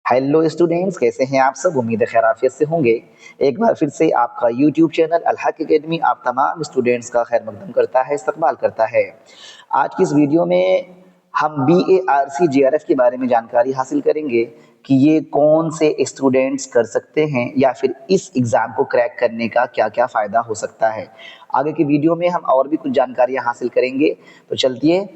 Hello students, कैसे हैं आप सब। उम्मीद है खैर आफियत से होंगे। एक बार फिर से आपका यूट्यूब चैनल अल हक एकेडमी आप तमाम स्टूडेंट्स का खैर मकदम करता है, इस्तकबाल करता है। आज की इस वीडियो में हम BARC JRF के बारे में जानकारी हासिल करेंगे कि ये कौन से स्टूडेंट्स कर सकते हैं या फिर इस एग्ज़ाम को क्रैक करने का क्या क्या फ़ायदा हो सकता है। आगे की वीडियो में हम और भी कुछ जानकारियाँ हासिल करेंगे, तो चलतिए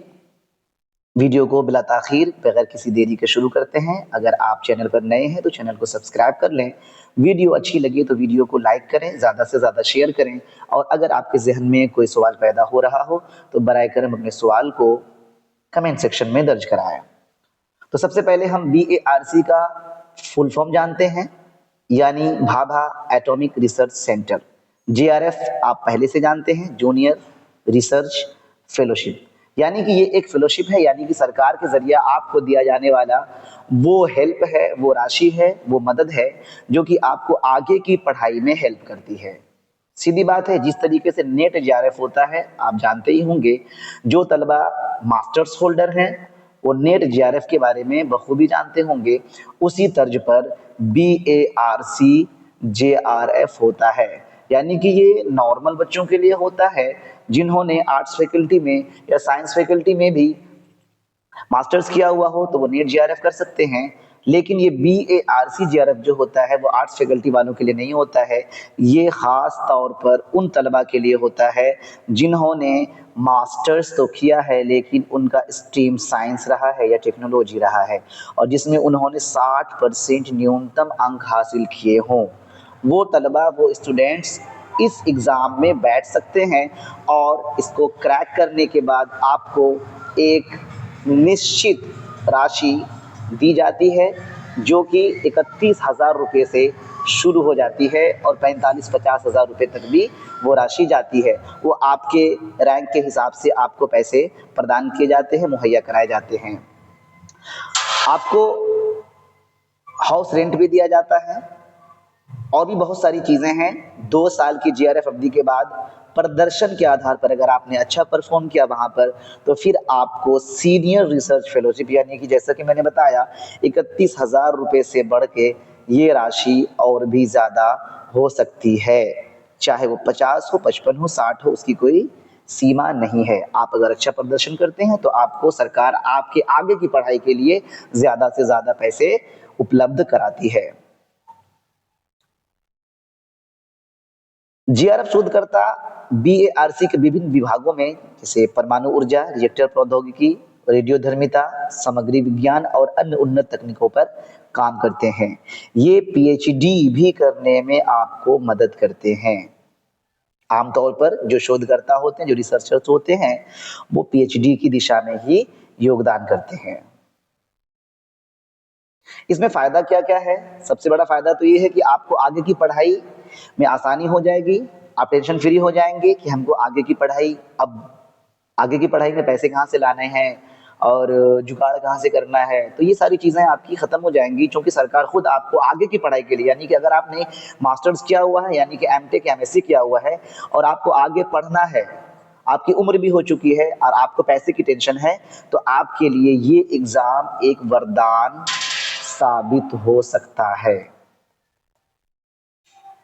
वीडियो को बिला ताखीर बगैर किसी देरी के शुरू करते हैं। अगर आप चैनल पर नए हैं तो चैनल को सब्सक्राइब कर लें। वीडियो अच्छी लगी तो वीडियो को लाइक करें, ज़्यादा से ज़्यादा शेयर करें। और अगर आपके जहन में कोई सवाल पैदा हो रहा हो तो बराए करम अपने सवाल को कमेंट सेक्शन में दर्ज कराएं। तो सबसे पहले हम BARC का फुल फॉर्म जानते हैं, यानी Bhabha atomic research centre. JRF आप पहले से जानते हैं, जूनियर रिसर्च फेलोशिप, यानी कि ये एक फेलोशिप है, यानी कि सरकार के जरिए आपको दिया जाने वाला वो हेल्प है, वो राशि है, वो मदद है जो कि आपको आगे की पढ़ाई में हेल्प करती है। सीधी बात है, जिस तरीके से नेट JRF होता है आप जानते ही होंगे। जो तलबा मास्टर्स होल्डर हैं वो नेट JRF के बारे में बखूबी जानते होंगे। उसी तर्ज पर BARC JRF होता है, यानी कि ये नॉर्मल बच्चों के लिए होता है जिन्होंने आर्ट्स फैकल्टी में या साइंस फैकल्टी में भी मास्टर्स किया हुआ हो तो वो नेट JRF कर सकते हैं। लेकिन ये BARC JRF जो होता है वो आर्ट्स फैकल्टी वालों के लिए नहीं होता है। ये ख़ास तौर पर उन तलबा के लिए होता है जिन्होंने मास्टर्स तो किया है लेकिन उनका स्ट्रीम साइंस रहा है या टेक्नोलॉजी रहा है, और जिसमें उन्होंने 60% न्यूनतम अंक हासिल किए हों। वो तलबा, वो स्टूडेंट्स इस एग्ज़ाम में बैठ सकते हैं और इसको क्रैक करने के बाद आपको एक निश्चित राशि दी जाती है जो कि 31,000 रुपये से शुरू हो जाती है और 45-50 हज़ार रुपये तक भी वो राशि जाती है। वो आपके रैंक के हिसाब से आपको पैसे प्रदान किए जाते हैं, मुहैया कराए जाते हैं। आपको हाउस रेंट भी दिया जाता है और भी बहुत सारी चीज़ें हैं। 2 साल की JRF अवधि के बाद प्रदर्शन के आधार पर अगर आपने अच्छा परफॉर्म किया वहाँ पर तो फिर आपको सीनियर रिसर्च फेलोशिप, यानी कि जैसा कि मैंने बताया 31,000 रुपये से बढ़ के ये राशि और भी ज़्यादा हो सकती है। चाहे वो 50 हो, 55 हो, 60 हो, उसकी कोई सीमा नहीं है। आप अगर अच्छा प्रदर्शन करते हैं तो आपको सरकार आपके आगे की पढ़ाई के लिए ज़्यादा से ज़्यादा पैसे उपलब्ध कराती है। JRF शोधकर्ता BARC के विभिन्न विभागों में जैसे परमाणु ऊर्जा, रिएक्टर प्रौद्योगिकी, रेडियोधर्मिता, सामग्री विज्ञान और अन्य उन्नत तकनीकों पर काम करते हैं। ये PhD भी करने में आपको मदद करते हैं। आमतौर पर जो शोधकर्ता होते हैं, जो रिसर्चर्स होते हैं, वो PhD की दिशा में ही योगदान करते हैं। इसमें फ़ायदा क्या-क्या है? सबसे बड़ा फ़ायदा तो ये है कि आपको आगे की पढ़ाई में आसानी हो जाएगी। आप टेंशन फ्री हो जाएँगे कि हमको आगे की पढ़ाई, अब आगे की पढ़ाई में पैसे कहाँ से लाने हैं और जुगाड़ कहाँ से करना है। तो ये सारी चीज़ें आपकी ख़त्म हो जाएँगी, चूँकि सरकार खुद आपको आगे की पढ़ाई के लिए, यानी कि अगर आपने मास्टर्स किया हुआ है, यानी कि M.Tech या MSc किया हुआ है और आपको आगे पढ़ना है, आपकी उम्र भी हो चुकी है और आपको पैसे की टेंशन है, तो आपके लिए ये एग्ज़ाम एक वरदान साबित हो सकता है।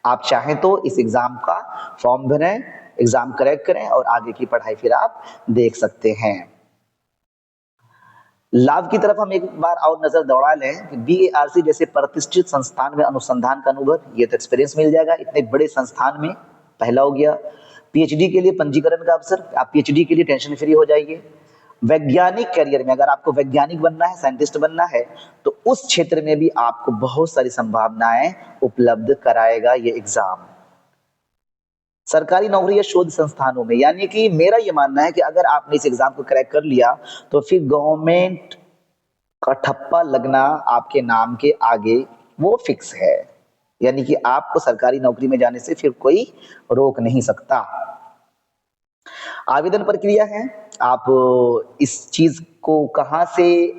आप चाहें तो इस एग्ज़ाम का फॉर्म भरें, एग्ज़ाम क्रैक करें और आगे की पढ़ाई फिर आप देख सकते हैं। लाभ की तरफ हम एक बार और नज़र दौड़ा लें कि BARC जैसे प्रतिष्ठित संस्थान में अनुसंधान का अनुभव, ये तो एक्सपीरियंस मिल जाएगा इतने बड़े संस्थान में, पहला हो गया। PhD के लिए पंजीकरण का अवसर, आप PhD के लिए टेंशन फ्री हो जाइए। वैज्ञानिक करियर में अगर आपको वैज्ञानिक बनना है, साइंटिस्ट बनना है, तो उस क्षेत्र में भी आपको बहुत सारी संभावनाएं उपलब्ध कराएगा ये एग्जाम। सरकारी नौकरी या शोध संस्थानों में, यानी कि मेरा ये मानना है कि अगर आपने इस एग्जाम को क्रैक कर लिया तो फिर गवर्नमेंट का ठप्पा लगना आपके नाम के आगे वो फिक्स है, यानी कि आपको सरकारी नौकरी में जाने से फिर कोई रोक नहीं सकता। आवेदन प्रक्रिया है, आप इस चीज को कहां से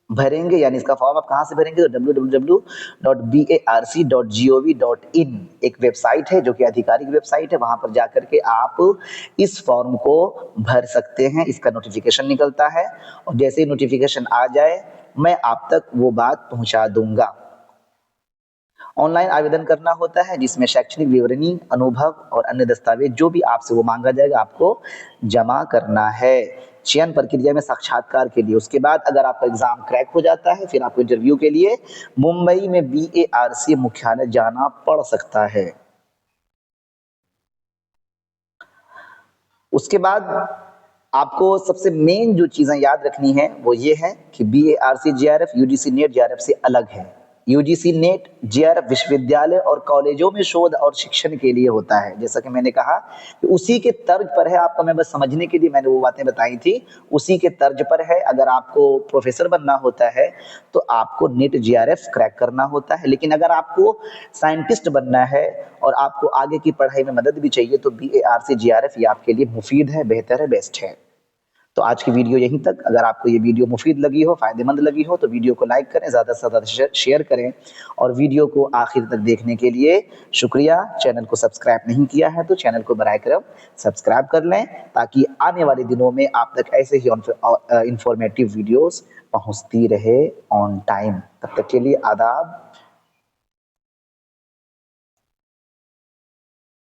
भरेंगे, यानी इसका फॉर्म आप कहां से भरेंगे, तो www.barc.gov.in एक वेबसाइट है जो कि आधिकारिक वेबसाइट है। वहां पर जाकर के आप इस फॉर्म को भर सकते हैं। इसका नोटिफिकेशन निकलता है और जैसे ही नोटिफिकेशन आ जाए मैं आप तक वो बात पहुंचा दूंगा। ऑनलाइन आवेदन करना होता है जिसमें शैक्षणिक विवरणी, अनुभव और अन्य दस्तावेज जो भी आपसे वो मांगा जाएगा आपको जमा करना है। चयन प्रक्रिया में साक्षात्कार के लिए उसके बाद अगर आपका एग्जाम क्रैक हो जाता है फिर आपको इंटरव्यू के लिए मुंबई में BARC मुख्यालय जाना पड़ सकता है। उसके बाद आपको सबसे मेन जो चीज़ें याद रखनी है वो ये है कि BARC JRF UGC net JRF से अलग है। UGC नेट JRF विश्वविद्यालय और कॉलेजों में शोध और शिक्षण के लिए होता है। जैसा कि मैंने कहा कि उसी के तर्ज पर है, आपको मैं बस समझने के लिए मैंने वो बातें बताई थी, उसी के तर्ज पर है। अगर आपको प्रोफेसर बनना होता है तो आपको नेट JRF क्रैक करना होता है, लेकिन अगर आपको साइंटिस्ट बनना है और आपको आगे की पढ़ाई में मदद भी चाहिए तो BARC JRF ये आपके लिए मुफीद है, बेहतर है, बेस्ट है। तो आज की वीडियो यहीं तक। अगर आपको ये वीडियो मुफीद लगी हो, फ़ायदेमंद लगी हो तो वीडियो को लाइक करें, ज़्यादा से ज़्यादा शेयर करें और वीडियो को आखिर तक देखने के लिए शुक्रिया। चैनल को सब्सक्राइब नहीं किया है तो चैनल को बराए करम सब्सक्राइब कर लें ताकि आने वाले दिनों में आप तक ऐसे ही इंफॉर्मेटिव वीडियोस पहुंचती रहे ऑन टाइम। तब तक के लिए आदाब।